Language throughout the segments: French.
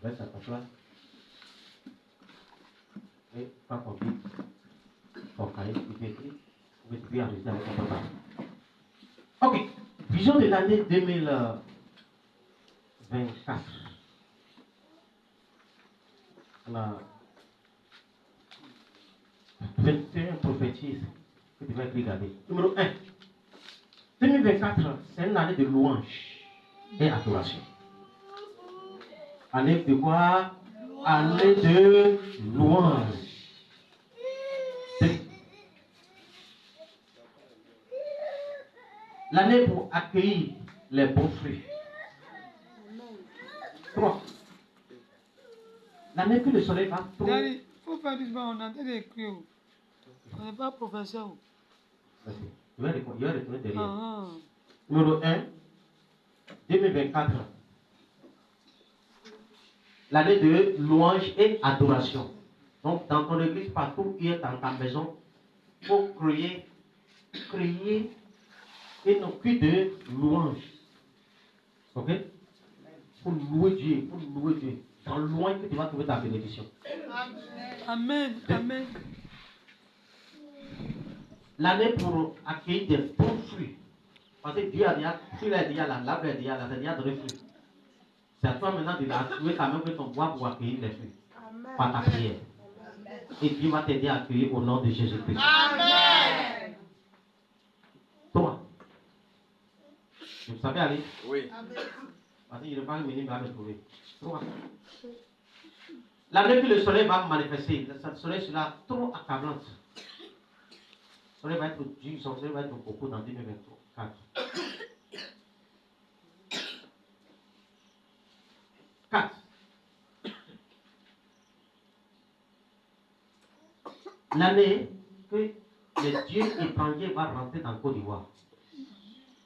Reste à ta place. Et pas ton bic, ton cahier, tu peux écrire. Ou tu peux enregistrer avec ton papa. Ok. Vision de l'année 2024. On a 21 prophéties que tu vas regarder. Numéro 1. 2024, c'est une année de louange et adoration. Année de quoi? Année de louange. L'année pour accueillir les bons fruits. 3. L'année que le soleil va trop. Il faut faire du on a écrit. On n'est pas professeur. Merci. Il va retourner derrière. Numéro 1, 2024. L'année de louange et adoration. Donc, dans ton église, partout où tu es dans ta maison, il faut créer une cri de louange. Ok? Pour louer Dieu, Dans le loin que tu vas trouver ta bénédiction. Amen. Amen. L'année pour accueillir des bons fruits. Parce que Dieu a déjà, tu l'as déjà là, l'arbre est déjà là, c'est déjà donné fruit. C'est à toi maintenant de trouver ta main que ton bois pour accueillir les fruits. Par ta prière. Et Dieu va t'aider à accueillir au nom de Jésus-Christ. Amen. 3. Vous savez aller? Oui. Parce que je ne vais pas me trouver. 3. L'année que le soleil va manifester, le soleil sera trop accablant. Le soleil va être dur, son soleil va être beaucoup dans 2024. 4. L'année que le Dieu étranger va rentrer dans Côte d'Ivoire.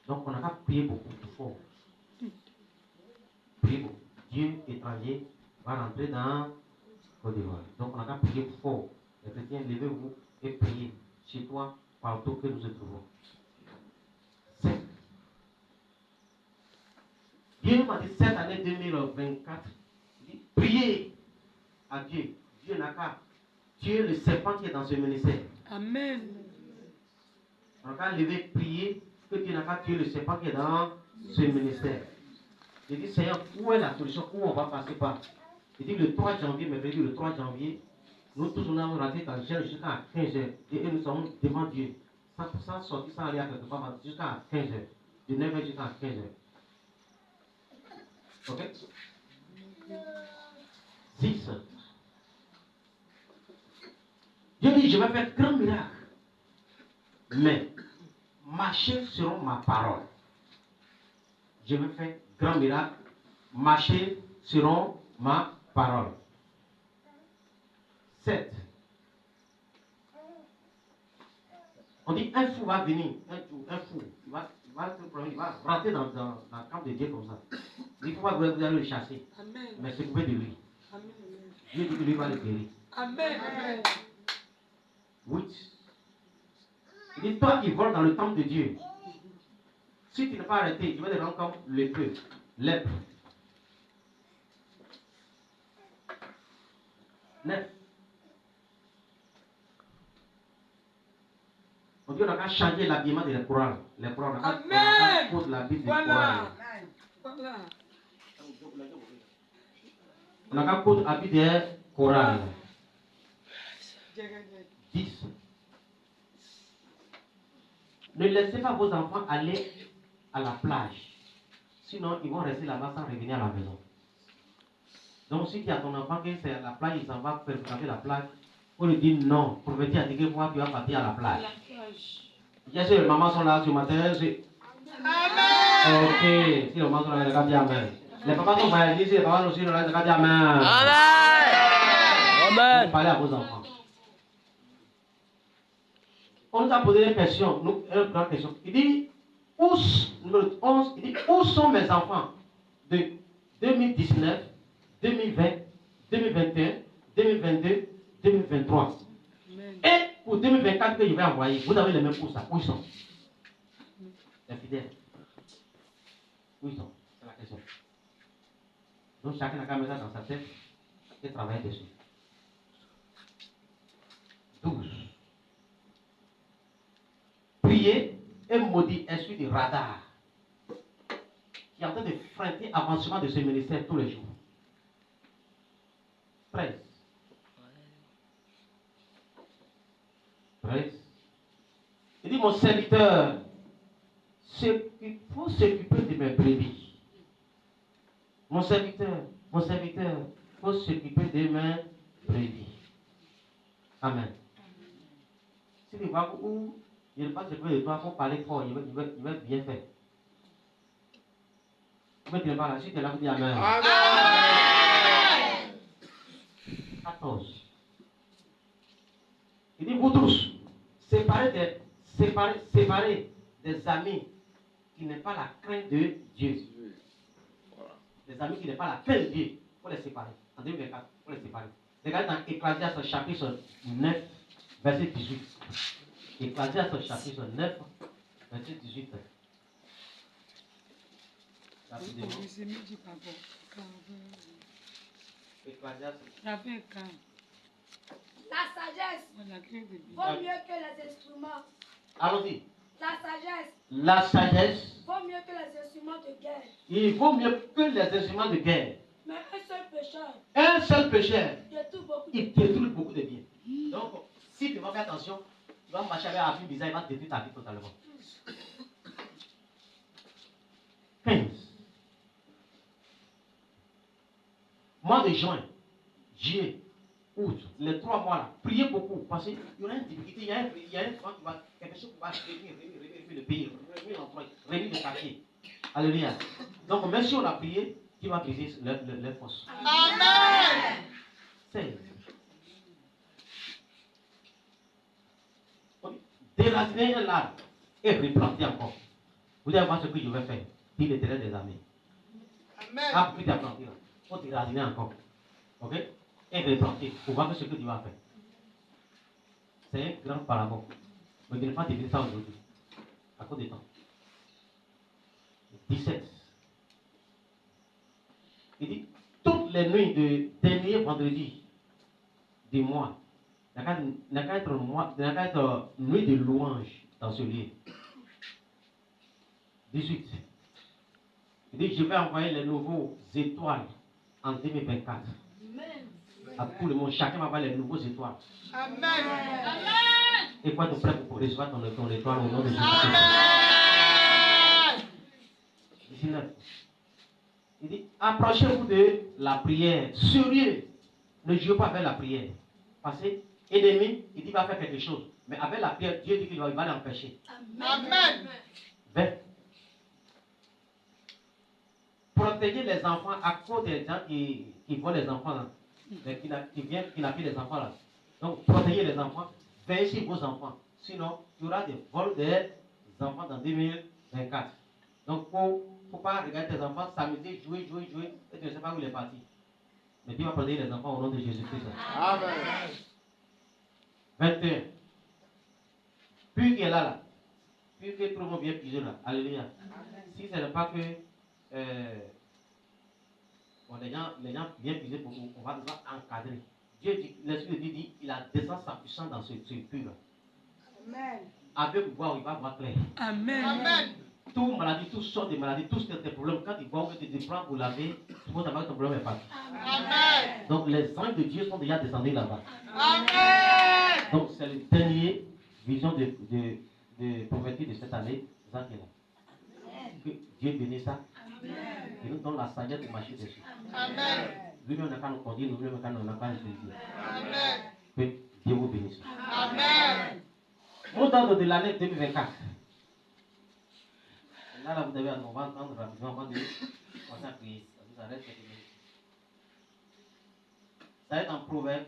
Donc on n'a pas prié beaucoup plus fort. Priez beaucoup. Dieu étranger va rentrer dans Côte d'Ivoire. Donc on n'a pas prié plus fort. Les chrétiens, levez-vous et priez chez toi, partout que nous nous trouvons. 5. Dieu m'a dit cette année 2024, il dit, priez à Dieu. Dieu n'a qu'à tuer le serpent qui est dans ce ministère. Amen. On n'a qu'à lever, prier, que Dieu n'a qu'à tuer le serpent qui est dans ce ministère. Il dit, Seigneur, où est la solution? Où on va passer par? Il dit, le 3 janvier, mercredi, le 3 janvier, nous tous, on a rentré dans le ciel jusqu'à 15h. Et nous sommes devant Dieu. Sans sortir, sans aller à quelque part, jusqu'à 15h. De 9h jusqu'à 15h. Ok? 6. Dieu dit, je vais faire grand miracle. Mais, marcher selon ma parole. Je vais faire grand miracle. Marcher selon ma parole. 7. On dit un fou va venir, un fou, il va rentrer dans le camp de Dieu comme ça. Il faut pas que vous allez le chasser. Amen. Mais c'est coupé de lui. Amen. Dieu dit que lui va le guérir. Amen. 8. Il dit, toi qui voles dans le temple de Dieu, si tu n'es pas arrêté, tu vas te rendre comme lépreux, lèpre. 9. On dit on n'a qu'à changer l'habillement de la couronne. Les couronnes, on n'a qu'à poser l'habit de couronne. Voilà. On n'a qu'à poser l'habit de couronne. 10. Ne laissez pas vos enfants aller à la plage. Sinon, ils vont rester là-bas sans revenir à la maison. Donc, si tu as ton enfant qui est à la plage, il s'en va fréquenter la plage. On lui dit non. Prophétie a dit que moi, tu vas partir à la plage. Bien sûr, les mamans sont là ce matin. Amen. Ok. Si les mamans sont là, les gars disent Amen. Les papas sont mariés. Si les papas aussi sont là, les gars disent Amen. Amen. Parlez à vos enfants. On nous a posé une question, une grande question. Il dit, numéro 11, il dit, où sont mes enfants de 2019, 2020, 2021, 2022, 2023. Et pour 2024 que je vais envoyer, vous avez les mêmes pour ça. Où ils sont? Les fidèles. Où ils sont? C'est la question. Donc chacun a qu'à mettre ça dans sa tête et travailler dessus. 12. Priez et maudit esprit de radar qui est en train de freiner l'avancement de ce ministère tous les jours. 13. 13. Il dit, mon serviteur, il faut s'occuper de mes brebis. Mon serviteur, il faut s'occuper de mes brebis. Amen. Si tu vois où il ne pas s'occuper de toi, il faut parler fort, il va bien faire. Pourquoi tu ne parles pas là? Si tu es là, vous dites Amen. Amen. 14. Il dit, vous tous, séparez des amis qui n'ont pas la crainte de Dieu. Des amis qui n'ont pas la crainte de Dieu. Il faut les séparer. En 2024, il faut les séparer. Regardez dans Ecclésiaste chapitre 9, verset 18. Ecclésiaste chapitre 9, verset 18. Rapidement. Ecclésiaste. La sagesse vaut mieux que les instruments. Allons-y. La sagesse vaut mieux que les instruments de guerre. Il vaut mieux que les instruments de guerre. Mais un seul pécheur il détruit beaucoup de biens. Donc, si tu vas faire attention, tu vas marcher avec un film bizarre, il va détruire ta vie totalement. 15. Mois de juin, juillet, août, les 3 mois là, priez beaucoup parce qu'il y aura une difficulté, il y a un point qui va, quelque chose qui va revenir le pays, revenir l'emploi, revenir le quartier. Alléluia. Donc, même si on a prié, tu vas briser les forces. Amen. 16. Déraciner un arbre et replanter encore. Vous allez voir ce que je vais faire. Dit l'Éternel des armées. Amen. Ah, puis tu as planté là. Il faut déraciner encore. Ok? Et replanter pour voir ce que tu vas faire. C'est un grand parabole. Mais je ne vais pas définir ça aujourd'hui. À cause du temps. 17. Il dit, toutes les nuits de dernier vendredi du mois, il n'y a qu'à être nuit de louange dans ce lieu. 18. Il dit, je vais envoyer les nouveaux étoiles en 2024. Amen. À tout le monde, chacun va avoir les nouveaux étoiles. Amen. Amen. Et quoi, tu es prêt pour recevoir ton étoile au nom de Jésus. Amen. 19. Il dit, approchez-vous de la prière. Sérieux. Ne jouez pas avec la prière. Parce que l'ennemi, il dit qu'il va faire quelque chose. Mais avec la prière, Dieu dit qu'il va l'empêcher. Amen. 20. Protéger les enfants à cause des gens qui volent les enfants là. Qui n'ont plus les enfants là. Donc, protéger les enfants. Veillez sur vos enfants. Sinon, il y aura des vols des enfants dans 2024. Donc, il ne faut pas regarder tes enfants s'amuser, jouer, et tu ne sais pas où il est parti. Mais Dieu va protéger les enfants au nom de Jésus-Christ. Amen. 21. Puis qu'il est là. Puis que tout le monde vient piger là. Alléluia. Si ce n'est pas que les gens viennent piger pour vous, on va encadrer. Dieu dit, l'Esprit de Dieu dit, il a descendu sa puissance dans ce puits là. Amen. Avec voir, il va voir clair. Amen. Amen. Toute maladie, toutes sortes de maladies, tous tes problèmes, quand ils voient que tu te prends pour laver, tu vois que ton problème est parti. Amen. Donc les anges de Dieu sont déjà descendus là-bas. Amen. Donc c'est le dernier vision de prophétie de cette année, ça qui est là. Que Dieu bénisse ça. Amen. Et nous donne la sagesse de marcher dessus. Amen. Lui-même n'a qu'à nous conduire, nous-mêmes n'a qu'à nous choisir. Amen. Que Dieu vous bénisse. Amen. Mot d'ordre de l'année 2024. Là, vous devez on va entendre rapidement avant de commencer à prier. Ça reste quelques minutes. Ça va être en Proverbe,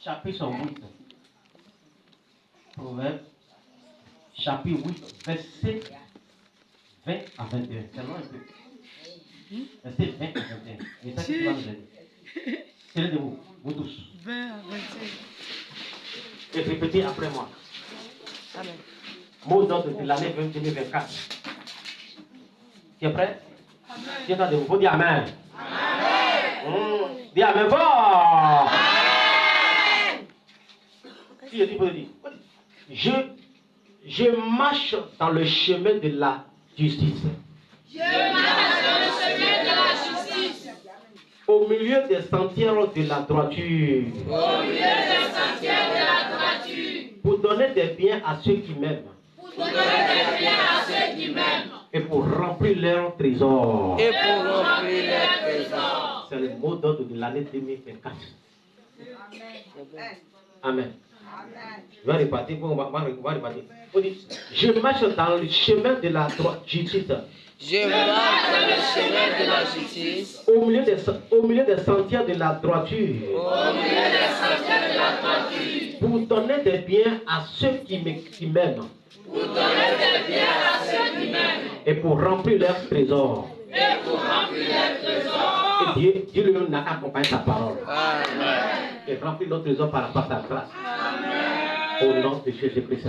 chapitre 8. Proverbe, chapitre 8, verset 20 à 21. C'est loin un peu. Verset 20 à 21. Et ça, c'est ce qui va nous aider. C'est de vous, vous tous. 20 à 21. Et répétez après moi. Amen. Mot d'ordre de l'année 2024. Tu es prêt? Dis ça de vous. Faut dire Amen. Dis Amen fort. Si je dis, faut dire. Je marche dans le chemin de la justice. Je marche dans le chemin de la justice. Au milieu des sentiers de la droiture. Au milieu des sentiers de la droiture. Pour donner des biens à ceux qui m'aiment. Pour donner des biens à ceux qui m'aiment. Et pour remplir leurs trésors. Et pour remplir les trésors. C'est le mot d'ordre de l'année 2024. Amen. Je vais repartir. On va repartir. On dit, je marche dans le chemin de la justice. Je marche dans le chemin de la justice. Au milieu des sentiers de la droiture. Au milieu des sentiers de la droiture. Pour donner des biens à ceux qui m'aiment. Pour donner des biens à ceux qui m'aiment. Et pour remplir leurs trésors. Et pour remplir les trésors. Et Dieu lui-même n'a accompagné sa parole. Amen. Et remplir nos trésors par rapport à sa grâce. Au nom de Jésus-Christ.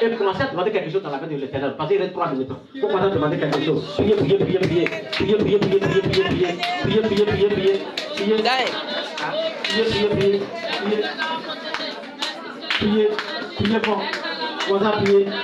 Et commencez à demander quelque chose dans la main de l'Éternel. Passez les 3 minutes. Vous commencez à demander quelque chose. Priez, priez, priez, priez. Priez, priez, priez, priez, priez, priez. Priez, priez, priez, priez. Priez, priez, priez, priez. Priez, priez fort. Commencez à prier.